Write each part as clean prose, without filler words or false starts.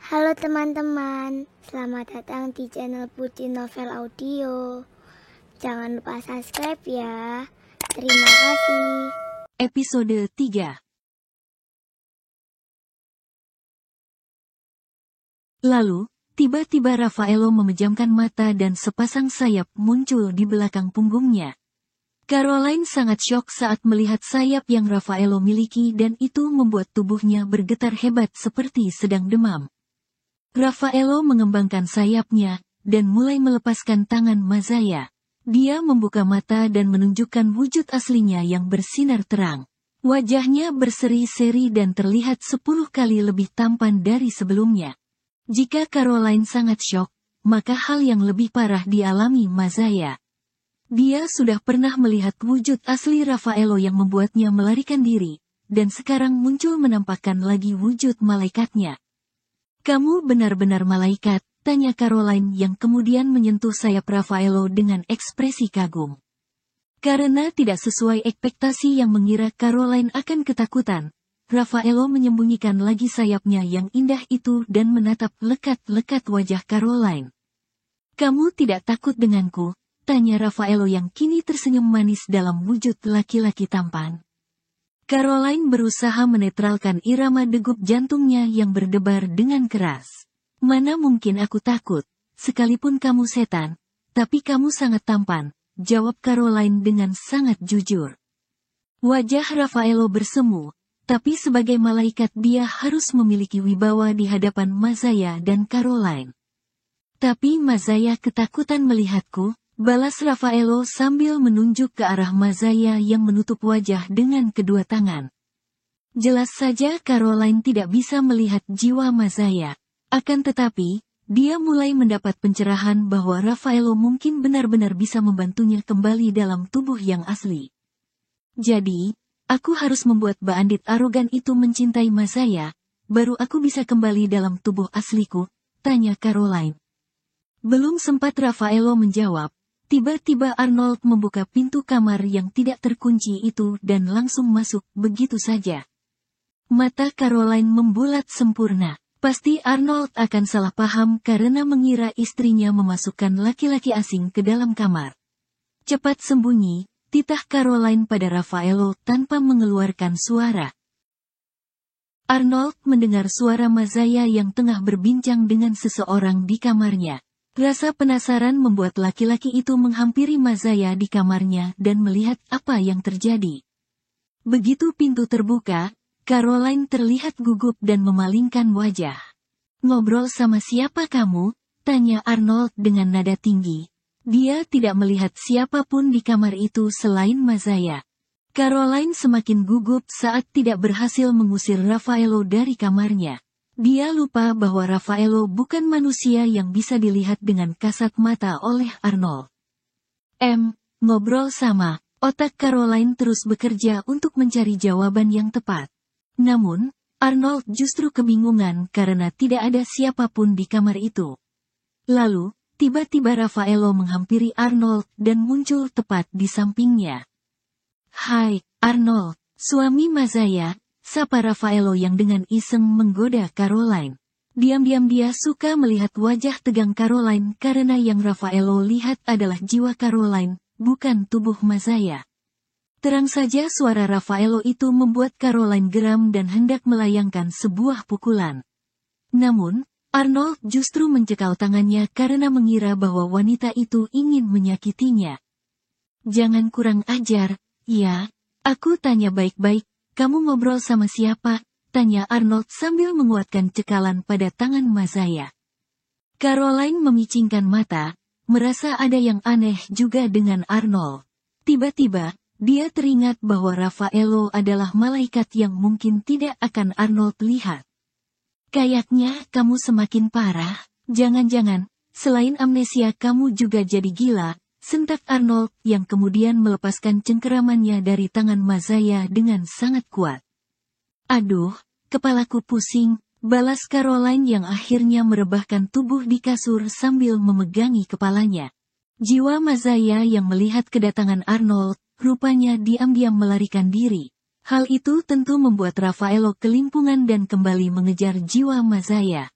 Halo teman-teman, selamat datang di channel Putri Novel Audio. Jangan lupa subscribe ya. Terima kasih. Episode 3. Lalu, tiba-tiba Raffaello memejamkan mata dan sepasang sayap muncul di belakang punggungnya. Caroline sangat syok saat melihat sayap yang Raffaello miliki dan itu membuat tubuhnya bergetar hebat seperti sedang demam. Raffaello mengembangkan sayapnya, dan mulai melepaskan tangan Mazaya. Dia membuka mata dan menunjukkan wujud aslinya yang bersinar terang. Wajahnya berseri-seri dan terlihat 10 kali lebih tampan dari sebelumnya. Jika Caroline sangat syok, maka hal yang lebih parah dialami Mazaya. Dia sudah pernah melihat wujud asli Raffaello yang membuatnya melarikan diri, dan sekarang muncul menampakkan lagi wujud malaikatnya. "Kamu benar-benar malaikat?" tanya Caroline yang kemudian menyentuh sayap Raffaello dengan ekspresi kagum. Karena tidak sesuai ekspektasi yang mengira Caroline akan ketakutan, Raffaello menyembunyikan lagi sayapnya yang indah itu dan menatap lekat-lekat wajah Caroline. "Kamu tidak takut denganku?" tanya Raffaello yang kini tersenyum manis dalam wujud laki-laki tampan. Caroline berusaha menetralkan irama degup jantungnya yang berdebar dengan keras. "Mana mungkin aku takut, sekalipun kamu setan, tapi kamu sangat tampan," jawab Caroline dengan sangat jujur. Wajah Raffaello bersemu, tapi sebagai malaikat dia harus memiliki wibawa di hadapan Mazaya dan Caroline. "Tapi Mazaya ketakutan melihatku," balas Raffaello sambil menunjuk ke arah Mazaya yang menutup wajah dengan kedua tangan. Jelas saja Caroline tidak bisa melihat jiwa Mazaya. Akan tetapi, dia mulai mendapat pencerahan bahwa Raffaello mungkin benar-benar bisa membantunya kembali dalam tubuh yang asli. "Jadi, aku harus membuat bandit arogan itu mencintai Mazaya, baru aku bisa kembali dalam tubuh asliku?" tanya Caroline. Belum sempat Raffaello menjawab, tiba-tiba Arnold membuka pintu kamar yang tidak terkunci itu dan langsung masuk begitu saja. Mata Caroline membulat sempurna. Pasti Arnold akan salah paham karena mengira istrinya memasukkan laki-laki asing ke dalam kamar. Cepat sembunyi, titah Caroline pada Raffaello tanpa mengeluarkan suara. Arnold mendengar suara Mazaya yang tengah berbincang dengan seseorang di kamarnya. Rasa penasaran membuat laki-laki itu menghampiri Mazaya di kamarnya dan melihat apa yang terjadi. Begitu pintu terbuka, Caroline terlihat gugup dan memalingkan wajah. "Ngobrol sama siapa kamu?" tanya Arnold dengan nada tinggi. Dia tidak melihat siapapun di kamar itu selain Mazaya. Caroline semakin gugup saat tidak berhasil mengusir Raffaello dari kamarnya. Dia lupa bahwa Raffaello bukan manusia yang bisa dilihat dengan kasat mata oleh Arnold. Ngobrol sama, otak Caroline terus bekerja untuk mencari jawaban yang tepat. Namun, Arnold justru kebingungan karena tidak ada siapapun di kamar itu. Lalu, tiba-tiba Raffaello menghampiri Arnold dan muncul tepat di sampingnya. "Hai, Arnold, suami Mazaya," sapa Raffaello yang dengan iseng menggoda Caroline. Diam-diam dia suka melihat wajah tegang Caroline karena yang Raffaello lihat adalah jiwa Caroline, bukan tubuh Mazaya. Terang saja suara Raffaello itu membuat Caroline geram dan hendak melayangkan sebuah pukulan. Namun, Arnold justru mencekal tangannya karena mengira bahwa wanita itu ingin menyakitinya. "Jangan kurang ajar, ya. Aku tanya baik-baik, kamu ngobrol sama siapa?" tanya Arnold sambil menguatkan cekalan pada tangan Mazaya. Caroline memicingkan mata, merasa ada yang aneh juga dengan Arnold. Tiba-tiba, dia teringat bahwa Raffaello adalah malaikat yang mungkin tidak akan Arnold lihat. "Kayaknya kamu semakin parah, jangan-jangan, selain amnesia kamu juga jadi gila," sentak Arnold yang kemudian melepaskan cengkeramannya dari tangan Mazaya dengan sangat kuat. "Aduh, kepalaku pusing," balas Caroline yang akhirnya merebahkan tubuh di kasur sambil memegangi kepalanya. Jiwa Mazaya yang melihat kedatangan Arnold, rupanya diam-diam melarikan diri. Hal itu tentu membuat Raffaello kelimpungan dan kembali mengejar jiwa Mazaya.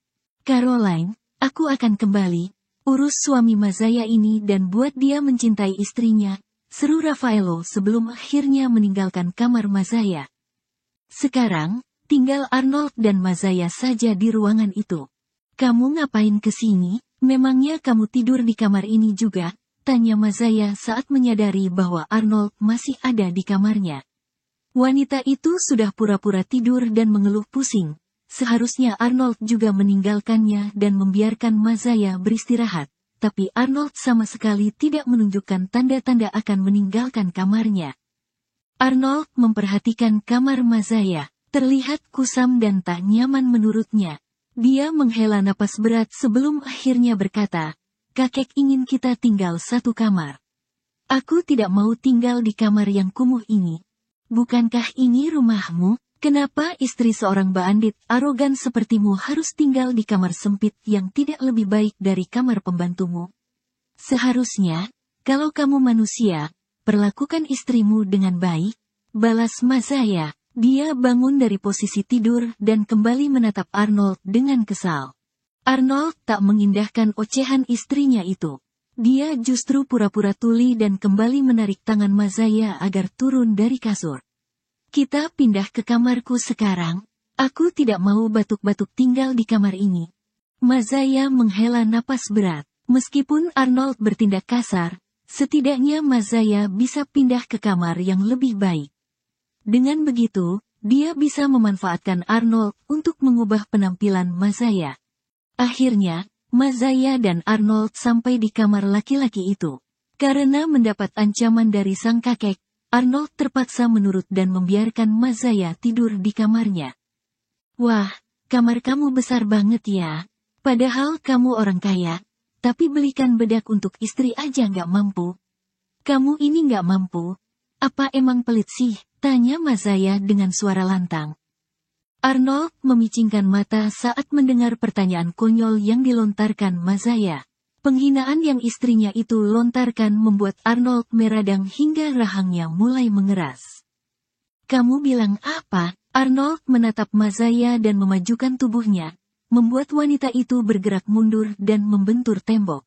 Caroline, aku akan kembali, urus suami Mazaya ini dan buat dia mencintai istrinya, seru Raffaello sebelum akhirnya meninggalkan kamar Mazaya. Sekarang, tinggal Arnold dan Mazaya saja di ruangan itu. Kamu ngapain kesini? Memangnya kamu tidur di kamar ini juga? Tanya Mazaya saat menyadari bahwa Arnold masih ada di kamarnya. Wanita itu sudah pura-pura tidur dan mengeluh pusing. Seharusnya Arnold juga meninggalkannya dan membiarkan Mazaya beristirahat. Tapi Arnold sama sekali tidak menunjukkan tanda-tanda akan meninggalkan kamarnya. Arnold memperhatikan kamar Mazaya. Terlihat kusam dan tak nyaman menurutnya. Dia menghela napas berat sebelum akhirnya berkata, "Kakek ingin kita tinggal satu kamar. Aku tidak mau tinggal di kamar yang kumuh ini. Bukankah ini rumahmu? Kenapa istri seorang bandit arogan sepertimu harus tinggal di kamar sempit yang tidak lebih baik dari kamar pembantumu? Seharusnya, kalau kamu manusia, perlakukan istrimu dengan baik," balas Mazaya. Dia bangun dari posisi tidur dan kembali menatap Arnold dengan kesal. Arnold tak mengindahkan ocehan istrinya itu. Dia justru pura-pura tuli dan kembali menarik tangan Mazaya agar turun dari kasur. "Kita pindah ke kamarku sekarang. Aku tidak mau batuk-batuk tinggal di kamar ini." Mazaya menghela napas berat. Meskipun Arnold bertindak kasar, setidaknya Mazaya bisa pindah ke kamar yang lebih baik. Dengan begitu, dia bisa memanfaatkan Arnold untuk mengubah penampilan Mazaya. Akhirnya, Mazaya dan Arnold sampai di kamar laki-laki itu. Karena mendapat ancaman dari sang kakek, Arnold terpaksa menurut dan membiarkan Mazaya tidur di kamarnya. "Wah, kamar kamu besar banget ya. Padahal kamu orang kaya, tapi belikan bedak untuk istri aja nggak mampu. Kamu ini nggak mampu. Apa emang pelit sih?" tanya Mazaya dengan suara lantang. Arnold memicingkan mata saat mendengar pertanyaan konyol yang dilontarkan Mazaya. Penghinaan yang istrinya itu lontarkan membuat Arnold meradang hingga rahangnya mulai mengeras. "Kamu bilang apa?" Arnold menatap Mazaya dan memajukan tubuhnya, membuat wanita itu bergerak mundur dan membentur tembok.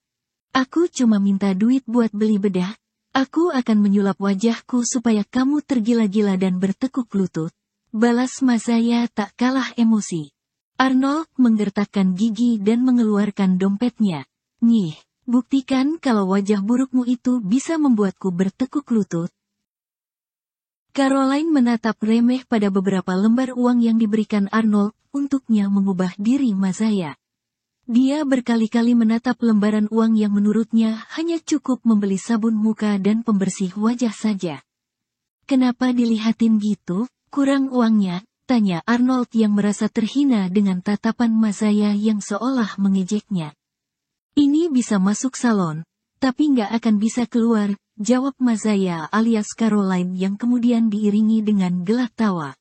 "Aku cuma minta duit buat beli bedak. Aku akan menyulap wajahku supaya kamu tergila-gila dan bertekuk lutut," balas Mazaya tak kalah emosi. Arnold menggertakkan gigi dan mengeluarkan dompetnya. "Nih, buktikan kalau wajah burukmu itu bisa membuatku bertekuk lutut." Caroline menatap remeh pada beberapa lembar uang yang diberikan Arnold untuknya mengubah diri Mazaya. Dia berkali-kali menatap lembaran uang yang menurutnya hanya cukup membeli sabun muka dan pembersih wajah saja. "Kenapa dilihatin gitu? Kurang uangnya?" tanya Arnold yang merasa terhina dengan tatapan Mazaya yang seolah mengejeknya. "Ini bisa masuk salon, tapi nggak akan bisa keluar," jawab Mazaya alias Caroline yang kemudian diiringi dengan gelak tawa.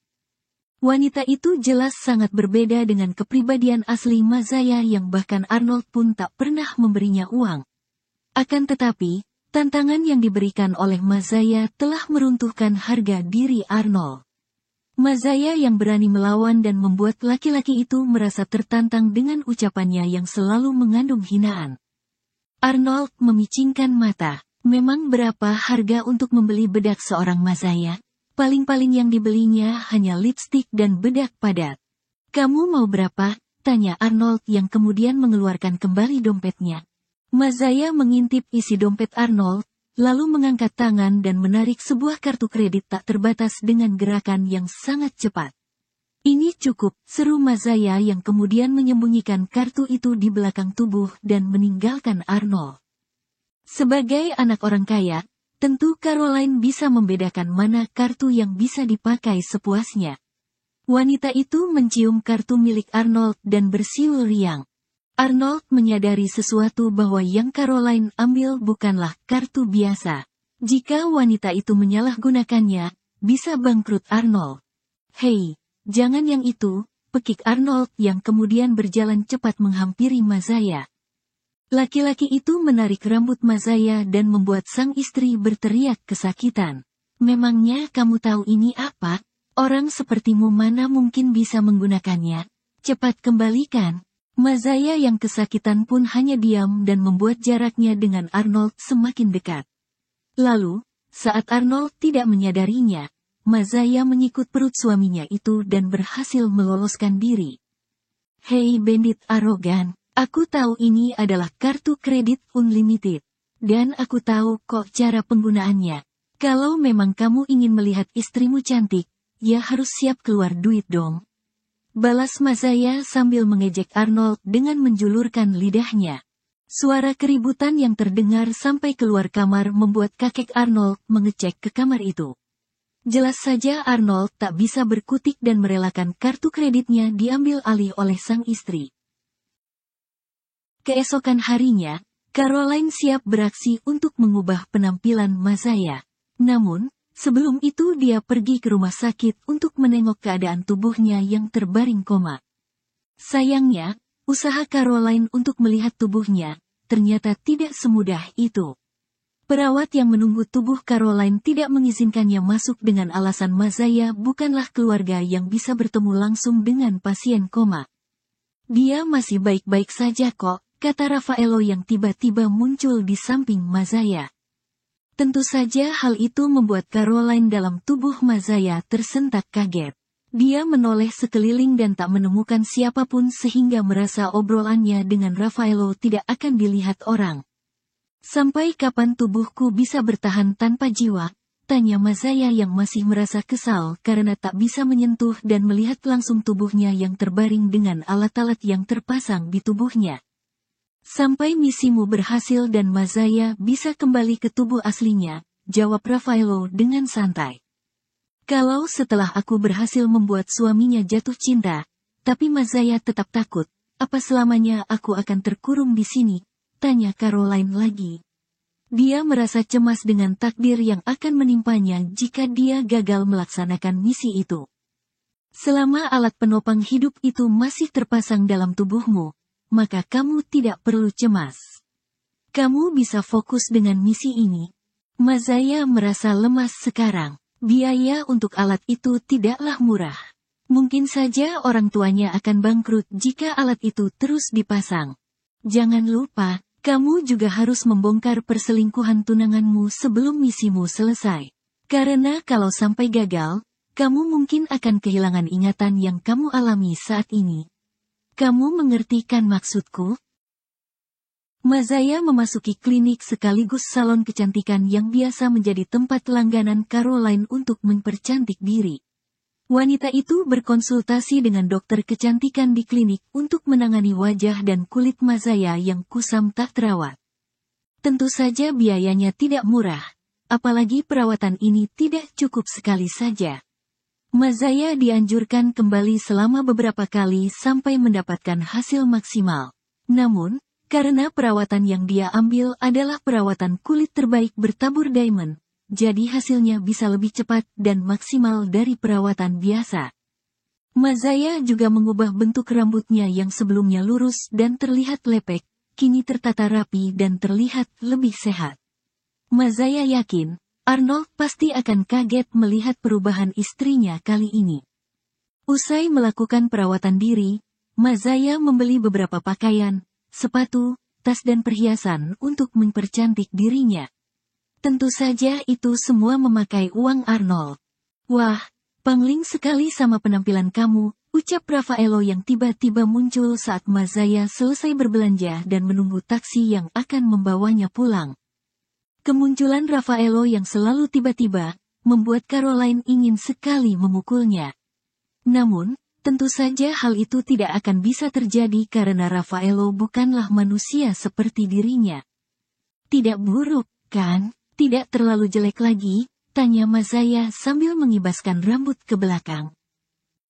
Wanita itu jelas sangat berbeda dengan kepribadian asli Mazaya yang bahkan Arnold pun tak pernah memberinya uang. Akan tetapi, tantangan yang diberikan oleh Mazaya telah meruntuhkan harga diri Arnold. Mazaya yang berani melawan dan membuat laki-laki itu merasa tertantang dengan ucapannya yang selalu mengandung hinaan. Arnold memicingkan mata. "Memang berapa harga untuk membeli bedak seorang Mazaya? Paling-paling yang dibelinya hanya lipstik dan bedak padat." "Kamu mau berapa?" tanya Arnold yang kemudian mengeluarkan kembali dompetnya. Mazaya mengintip isi dompet Arnold, lalu mengangkat tangan dan menarik sebuah kartu kredit tak terbatas dengan gerakan yang sangat cepat. "Ini cukup," seru Mazaya yang kemudian menyembunyikan kartu itu di belakang tubuh dan meninggalkan Arnold. Sebagai anak orang kaya, tentu Caroline bisa membedakan mana kartu yang bisa dipakai sepuasnya. Wanita itu mencium kartu milik Arnold dan bersiul riang. Arnold menyadari sesuatu bahwa yang Caroline ambil bukanlah kartu biasa. Jika wanita itu menyalahgunakannya, bisa bangkrut Arnold. "Hei, jangan yang itu," pekik Arnold yang kemudian berjalan cepat menghampiri Mazaya. Laki-laki itu menarik rambut Mazaya dan membuat sang istri berteriak kesakitan. "Memangnya kamu tahu ini apa? Orang sepertimu mana mungkin bisa menggunakannya? Cepat kembalikan." Mazaya yang kesakitan pun hanya diam dan membuat jaraknya dengan Arnold semakin dekat. Lalu, saat Arnold tidak menyadarinya, Mazaya menyikut perut suaminya itu dan berhasil meloloskan diri. Hei bandit arogan, aku tahu ini adalah kartu kredit unlimited. Dan aku tahu kok cara penggunaannya. Kalau memang kamu ingin melihat istrimu cantik, ya harus siap keluar duit dong. Balas Mazaya sambil mengejek Arnold dengan menjulurkan lidahnya. Suara keributan yang terdengar sampai keluar kamar membuat kakek Arnold mengecek ke kamar itu. Jelas saja Arnold tak bisa berkutik dan merelakan kartu kreditnya diambil alih oleh sang istri. Keesokan harinya, Caroline siap beraksi untuk mengubah penampilan Mazaya. Namun, sebelum itu dia pergi ke rumah sakit untuk menengok keadaan tubuhnya yang terbaring koma. Sayangnya, usaha Caroline untuk melihat tubuhnya, ternyata tidak semudah itu. Perawat yang menunggu tubuh Caroline tidak mengizinkannya masuk dengan alasan Mazaya bukanlah keluarga yang bisa bertemu langsung dengan pasien koma. Dia masih baik-baik saja kok, kata Raffaello yang tiba-tiba muncul di samping Mazaya. Tentu saja hal itu membuat Caroline dalam tubuh Mazaya tersentak kaget. Dia menoleh sekeliling dan tak menemukan siapapun sehingga merasa obrolannya dengan Raffaello tidak akan dilihat orang. Sampai kapan tubuhku bisa bertahan tanpa jiwa? Tanya Mazaya yang masih merasa kesal karena tak bisa menyentuh dan melihat langsung tubuhnya yang terbaring dengan alat-alat yang terpasang di tubuhnya. Sampai misimu berhasil dan Mazaya bisa kembali ke tubuh aslinya, jawab Raffaello dengan santai. Kalau setelah aku berhasil membuat suaminya jatuh cinta, tapi Mazaya tetap takut, apa selamanya aku akan terkurung di sini? Tanya Caroline lagi. Dia merasa cemas dengan takdir yang akan menimpanya jika dia gagal melaksanakan misi itu. Selama alat penopang hidup itu masih terpasang dalam tubuhmu, maka kamu tidak perlu cemas. Kamu bisa fokus dengan misi ini. Mazaya merasa lemas sekarang. Biaya untuk alat itu tidaklah murah. Mungkin saja orang tuanya akan bangkrut jika alat itu terus dipasang. Jangan lupa, kamu juga harus membongkar perselingkuhan tunanganmu sebelum misimu selesai. Karena kalau sampai gagal, kamu mungkin akan kehilangan ingatan yang kamu alami saat ini. Kamu mengerti kan maksudku? Mazaya memasuki klinik sekaligus salon kecantikan yang biasa menjadi tempat langganan Caroline untuk mempercantik diri. Wanita itu berkonsultasi dengan dokter kecantikan di klinik untuk menangani wajah dan kulit Mazaya yang kusam tak terawat. Tentu saja biayanya tidak murah, apalagi perawatan ini tidak cukup sekali saja. Mazaya dianjurkan kembali selama beberapa kali sampai mendapatkan hasil maksimal. Namun, karena perawatan yang dia ambil adalah perawatan kulit terbaik bertabur diamond, jadi hasilnya bisa lebih cepat dan maksimal dari perawatan biasa. Mazaya juga mengubah bentuk rambutnya yang sebelumnya lurus dan terlihat lepek, kini tertata rapi dan terlihat lebih sehat. Mazaya yakin, Arnold pasti akan kaget melihat perubahan istrinya kali ini. Usai melakukan perawatan diri, Mazaya membeli beberapa pakaian, sepatu, tas dan perhiasan untuk mempercantik dirinya. Tentu saja itu semua memakai uang Arnold. Wah, pangling sekali sama penampilan kamu, ucap Raffaello yang tiba-tiba muncul saat Mazaya selesai berbelanja dan menunggu taksi yang akan membawanya pulang. Kemunculan Raffaello yang selalu tiba-tiba, membuat Caroline ingin sekali memukulnya. Namun, tentu saja hal itu tidak akan bisa terjadi karena Raffaello bukanlah manusia seperti dirinya. Tidak buruk, kan? Tidak terlalu jelek lagi, tanya Mazaya sambil mengibaskan rambut ke belakang.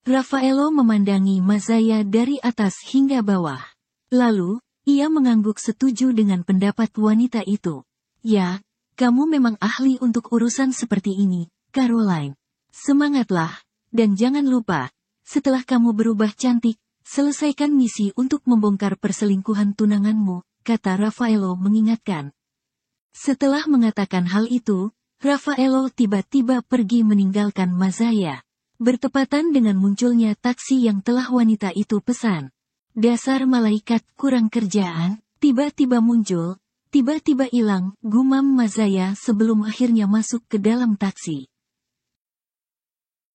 Raffaello memandangi Mazaya dari atas hingga bawah. Lalu, ia mengangguk setuju dengan pendapat wanita itu. Ya, kamu memang ahli untuk urusan seperti ini, Caroline. Semangatlah, dan jangan lupa, setelah kamu berubah cantik, selesaikan misi untuk membongkar perselingkuhan tunanganmu, kata Raffaello mengingatkan. Setelah mengatakan hal itu, Raffaello tiba-tiba pergi meninggalkan Mazaya. Bertepatan dengan munculnya taksi yang telah wanita itu pesan. Dasar malaikat kurang kerjaan, tiba-tiba muncul, tiba-tiba hilang, gumam Mazaya sebelum akhirnya masuk ke dalam taksi.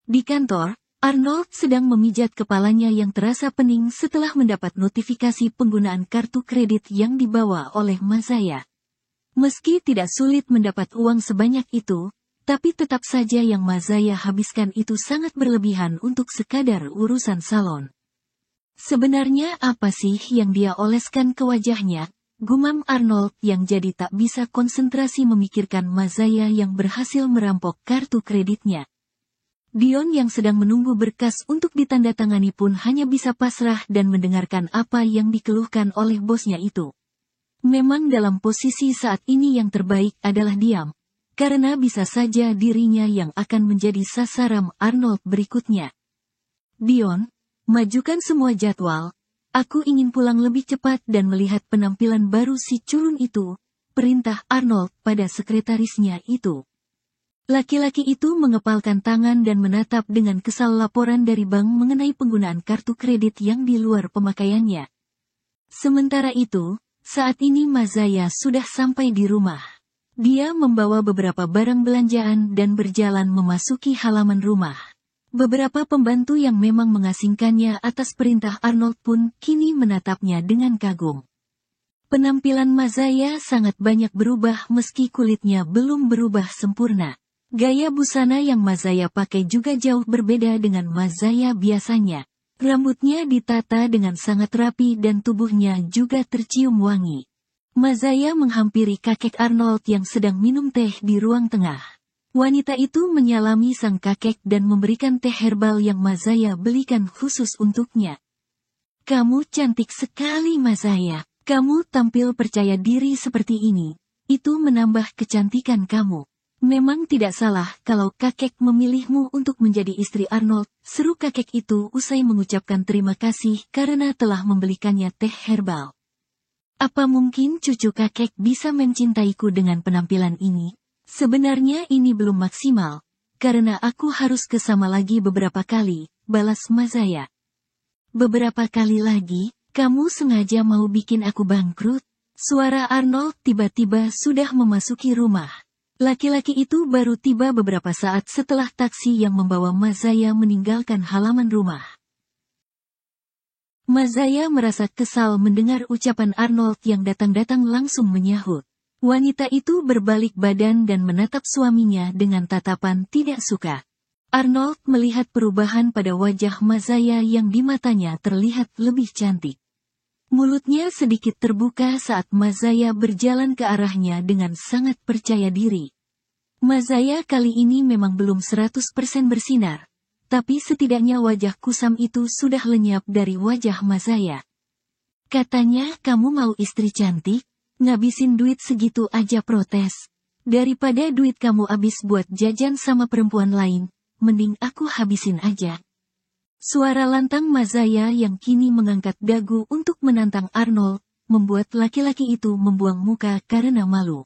Di kantor, Arnold sedang memijat kepalanya yang terasa pening setelah mendapat notifikasi penggunaan kartu kredit yang dibawa oleh Mazaya. Meski tidak sulit mendapat uang sebanyak itu, tapi tetap saja yang Mazaya habiskan itu sangat berlebihan untuk sekadar urusan salon. Sebenarnya apa sih yang dia oleskan ke wajahnya? Gumam Arnold yang jadi tak bisa konsentrasi memikirkan Mazaya yang berhasil merampok kartu kreditnya. Dion yang sedang menunggu berkas untuk ditandatangani pun hanya bisa pasrah dan mendengarkan apa yang dikeluhkan oleh bosnya itu. Memang dalam posisi saat ini yang terbaik adalah diam. Karena bisa saja dirinya yang akan menjadi sasaran Arnold berikutnya. Dion, majukan semua jadwal. Aku ingin pulang lebih cepat dan melihat penampilan baru si culun itu, perintah Arnold pada sekretarisnya itu. Laki-laki itu mengepalkan tangan dan menatap dengan kesal laporan dari bank mengenai penggunaan kartu kredit yang di luar pemakaiannya. Sementara itu, saat ini Mazaya sudah sampai di rumah. Dia membawa beberapa barang belanjaan dan berjalan memasuki halaman rumah. Beberapa pembantu yang memang mengasingkannya atas perintah Arnold pun kini menatapnya dengan kagum. Penampilan Mazaya sangat banyak berubah meski kulitnya belum berubah sempurna. Gaya busana yang Mazaya pakai juga jauh berbeda dengan Mazaya biasanya. Rambutnya ditata dengan sangat rapi dan tubuhnya juga tercium wangi. Mazaya menghampiri kakek Arnold yang sedang minum teh di ruang tengah. Wanita itu menyalami sang kakek dan memberikan teh herbal yang Mazaya belikan khusus untuknya. Kamu cantik sekali Mazaya. Kamu tampil percaya diri seperti ini. Itu menambah kecantikan kamu. Memang tidak salah kalau kakek memilihmu untuk menjadi istri Arnold, seru kakek itu usai mengucapkan terima kasih karena telah membelikannya teh herbal. Apa mungkin cucu kakek bisa mencintaiku dengan penampilan ini? Sebenarnya ini belum maksimal, karena aku harus ke sana lagi beberapa kali, balas Mazaya. Beberapa kali lagi, kamu sengaja mau bikin aku bangkrut? Suara Arnold tiba-tiba sudah memasuki rumah. Laki-laki itu baru tiba beberapa saat setelah taksi yang membawa Mazaya meninggalkan halaman rumah. Mazaya merasa kesal mendengar ucapan Arnold yang datang-datang langsung menyahut. Wanita itu berbalik badan dan menatap suaminya dengan tatapan tidak suka. Arnold melihat perubahan pada wajah Mazaya yang di matanya terlihat lebih cantik. Mulutnya sedikit terbuka saat Mazaya berjalan ke arahnya dengan sangat percaya diri. Mazaya kali ini memang belum 100% bersinar. Tapi setidaknya wajah kusam itu sudah lenyap dari wajah Mazaya. Katanya kamu mau istri cantik, ngabisin duit segitu aja protes. Daripada duit kamu habis buat jajan sama perempuan lain, mending aku habisin aja. Suara lantang Mazaya yang kini mengangkat dagu untuk menantang Arnold, membuat laki-laki itu membuang muka karena malu.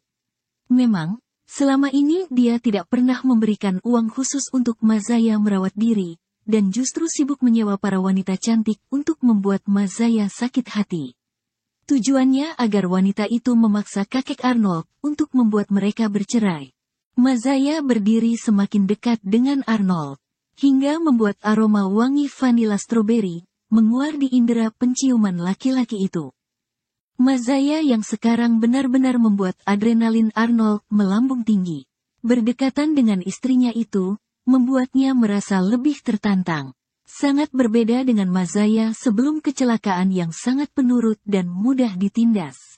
Memang, selama ini dia tidak pernah memberikan uang khusus untuk Mazaya merawat diri, dan justru sibuk menyewa para wanita cantik untuk membuat Mazaya sakit hati. Tujuannya agar wanita itu memaksa kakek Arnold untuk membuat mereka bercerai. Mazaya berdiri semakin dekat dengan Arnold, hingga membuat aroma wangi vanila stroberi menguar di indera penciuman laki-laki itu. Mazaya yang sekarang benar-benar membuat adrenalin Arnold melambung tinggi. Berdekatan dengan istrinya itu, membuatnya merasa lebih tertantang. Sangat berbeda dengan Mazaya sebelum kecelakaan yang sangat penurut dan mudah ditindas.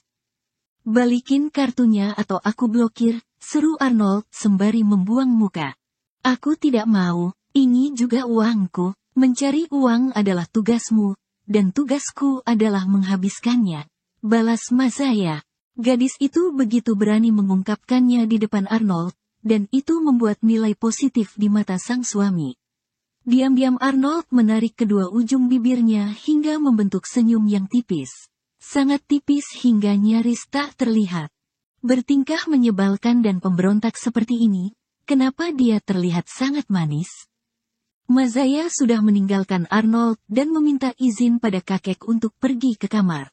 Balikin kartunya atau aku blokir, seru Arnold sembari membuang muka. Aku tidak mau, ini juga uangku, mencari uang adalah tugasmu, dan tugasku adalah menghabiskannya. Balas Mazaya. Gadis itu begitu berani mengungkapkannya di depan Arnold, dan itu membuat nilai positif di mata sang suami. Diam-diam Arnold menarik kedua ujung bibirnya hingga membentuk senyum yang tipis. Sangat tipis hingga nyaris tak terlihat. Bertingkah menyebalkan dan pemberontak seperti ini, kenapa dia terlihat sangat manis? Mazaya sudah meninggalkan Arnold dan meminta izin pada kakek untuk pergi ke kamar.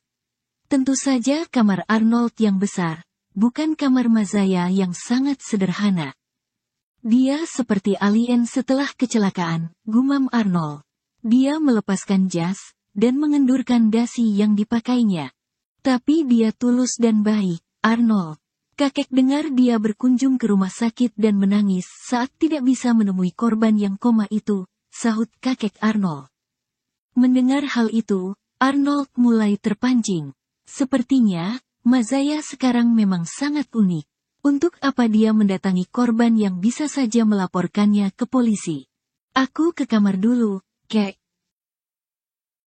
Tentu saja kamar Arnold yang besar, bukan kamar Mazaya yang sangat sederhana. Dia seperti alien setelah kecelakaan, gumam Arnold. Dia melepaskan jas, dan mengendurkan dasi yang dipakainya. Tapi dia tulus dan baik, Arnold. Kakek dengar dia berkunjung ke rumah sakit dan menangis saat tidak bisa menemui korban yang koma itu, sahut kakek Arnold. Mendengar hal itu, Arnold mulai terpancing. Sepertinya, Mazaya sekarang memang sangat unik. Untuk apa dia mendatangi korban yang bisa saja melaporkannya ke polisi? Aku ke kamar dulu, kek.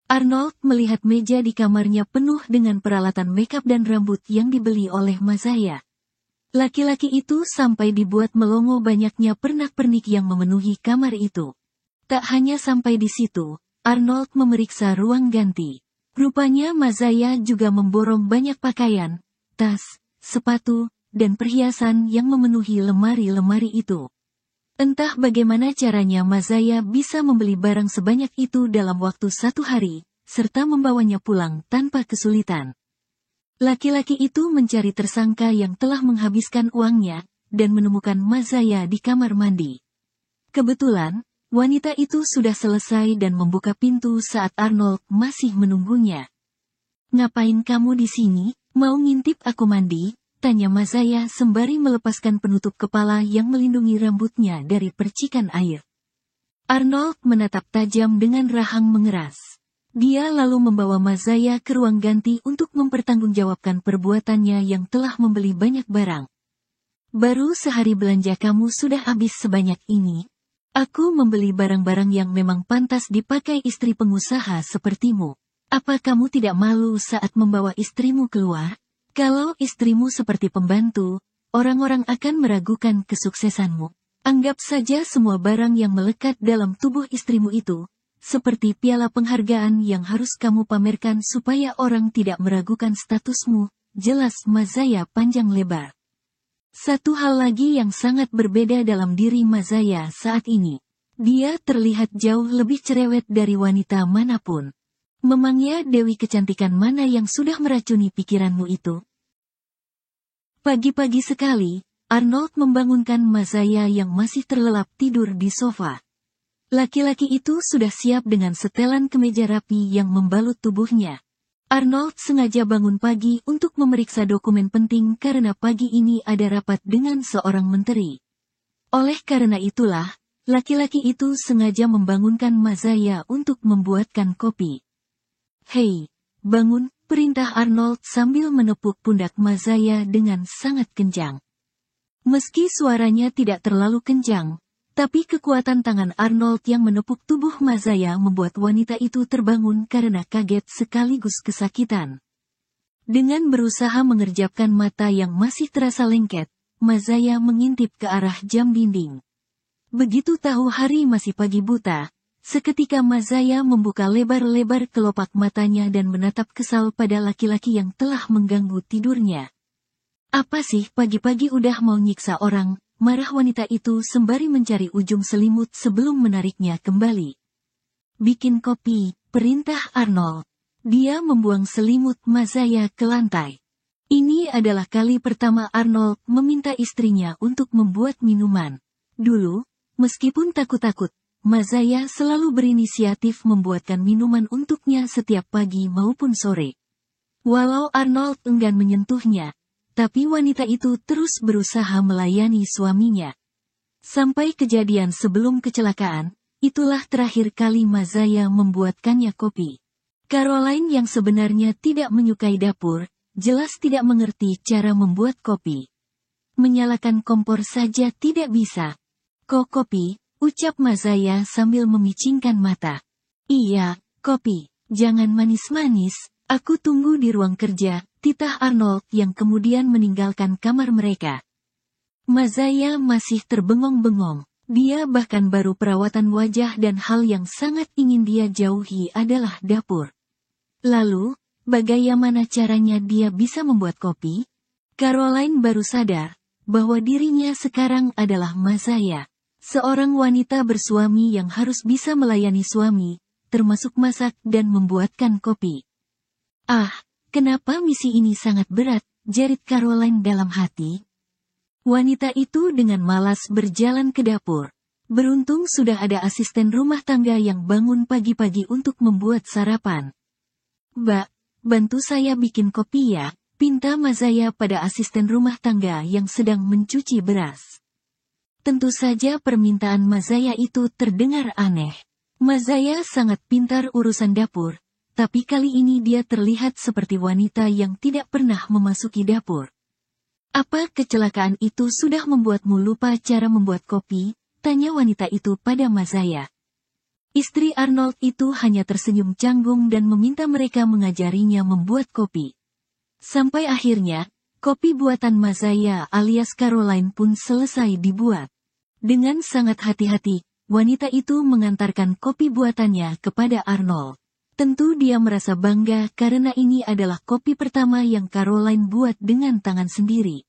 Arnold melihat meja di kamarnya penuh dengan peralatan makeup dan rambut yang dibeli oleh Mazaya. Laki-laki itu sampai dibuat melongo banyaknya pernak-pernik yang memenuhi kamar itu. Tak hanya sampai di situ, Arnold memeriksa ruang ganti. Rupanya Mazaya juga memborong banyak pakaian, tas, sepatu, dan perhiasan yang memenuhi lemari-lemari itu. Entah bagaimana caranya Mazaya bisa membeli barang sebanyak itu dalam waktu 1 hari, serta membawanya pulang tanpa kesulitan. Laki-laki itu mencari tersangka yang telah menghabiskan uangnya, dan menemukan Mazaya di kamar mandi. Kebetulan, wanita itu sudah selesai dan membuka pintu saat Arnold masih menunggunya. "Ngapain kamu di sini? Mau ngintip aku mandi?" tanya Mazaya sembari melepaskan penutup kepala yang melindungi rambutnya dari percikan air. Arnold menatap tajam dengan rahang mengeras. Dia lalu membawa Mazaya ke ruang ganti untuk mempertanggungjawabkan perbuatannya yang telah membeli banyak barang. "Baru sehari belanja kamu sudah habis sebanyak ini? Aku membeli barang-barang yang memang pantas dipakai istri pengusaha sepertimu. Apa kamu tidak malu saat membawa istrimu keluar? Kalau istrimu seperti pembantu, orang-orang akan meragukan kesuksesanmu. Anggap saja semua barang yang melekat dalam tubuh istrimu itu, seperti piala penghargaan yang harus kamu pamerkan supaya orang tidak meragukan statusmu," jelas Mazaya panjang lebar. Satu hal lagi yang sangat berbeda dalam diri Mazaya saat ini. Dia terlihat jauh lebih cerewet dari wanita manapun. Memangnya Dewi kecantikan mana yang sudah meracuni pikiranmu itu? Pagi-pagi sekali, Arnold membangunkan Mazaya yang masih terlelap tidur di sofa. Laki-laki itu sudah siap dengan setelan kemeja rapi yang membalut tubuhnya. Arnold sengaja bangun pagi untuk memeriksa dokumen penting karena pagi ini ada rapat dengan seorang menteri. Oleh karena itulah, laki-laki itu sengaja membangunkan Mazaya untuk membuatkan kopi. "Hei, bangun," perintah Arnold sambil menepuk pundak Mazaya dengan sangat kencang. Meski suaranya tidak terlalu kencang, tapi kekuatan tangan Arnold yang menepuk tubuh Mazaya membuat wanita itu terbangun karena kaget sekaligus kesakitan. Dengan berusaha mengerjapkan mata yang masih terasa lengket, Mazaya mengintip ke arah jam dinding. Begitu tahu hari masih pagi buta, seketika Mazaya membuka lebar-lebar kelopak matanya dan menatap kesal pada laki-laki yang telah mengganggu tidurnya. "Apa sih pagi-pagi udah mau nyiksa orang?" marah wanita itu sembari mencari ujung selimut sebelum menariknya kembali. "Bikin kopi," perintah Arnold. Dia membuang selimut Mazaya ke lantai. Ini adalah kali pertama Arnold meminta istrinya untuk membuat minuman. Dulu, meskipun takut-takut, Mazaya selalu berinisiatif membuatkan minuman untuknya setiap pagi maupun sore. Walau Arnold enggan menyentuhnya, tapi wanita itu terus berusaha melayani suaminya. Sampai kejadian sebelum kecelakaan, itulah terakhir kali Mazaya membuatkannya kopi. Caroline yang sebenarnya tidak menyukai dapur, jelas tidak mengerti cara membuat kopi. Menyalakan kompor saja tidak bisa. "Kok kopi?" ucap Mazaya sambil memicingkan mata. "Iya, kopi. Jangan manis-manis, aku tunggu di ruang kerja," titah Arnold yang kemudian meninggalkan kamar mereka. Mazaya masih terbengong-bengong. Dia bahkan baru perawatan wajah dan hal yang sangat ingin dia jauhi adalah dapur. Lalu, bagaimana caranya dia bisa membuat kopi? Caroline baru sadar bahwa dirinya sekarang adalah Mazaya. Seorang wanita bersuami yang harus bisa melayani suami, termasuk masak dan membuatkan kopi. Ah, kenapa misi ini sangat berat, jerit Caroline dalam hati. Wanita itu dengan malas berjalan ke dapur. Beruntung sudah ada asisten rumah tangga yang bangun pagi-pagi untuk membuat sarapan. "Mbak, bantu saya bikin kopi ya," pinta Mazaya pada asisten rumah tangga yang sedang mencuci beras. Tentu saja permintaan Mazaya itu terdengar aneh. Mazaya sangat pintar urusan dapur, tapi kali ini dia terlihat seperti wanita yang tidak pernah memasuki dapur. "Apa kecelakaan itu sudah membuatmu lupa cara membuat kopi?" tanya wanita itu pada Mazaya. Istri Arnold itu hanya tersenyum canggung dan meminta mereka mengajarinya membuat kopi. Sampai akhirnya, kopi buatan Mazaya alias Caroline pun selesai dibuat. Dengan sangat hati-hati, wanita itu mengantarkan kopi buatannya kepada Arnold. Tentu dia merasa bangga karena ini adalah kopi pertama yang Caroline buat dengan tangan sendiri.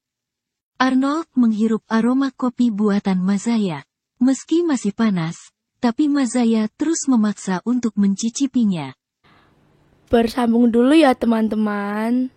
Arnold menghirup aroma kopi buatan Mazaya. Meski masih panas, tapi Mazaya terus memaksa untuk mencicipinya. Bersambung dulu ya teman-teman.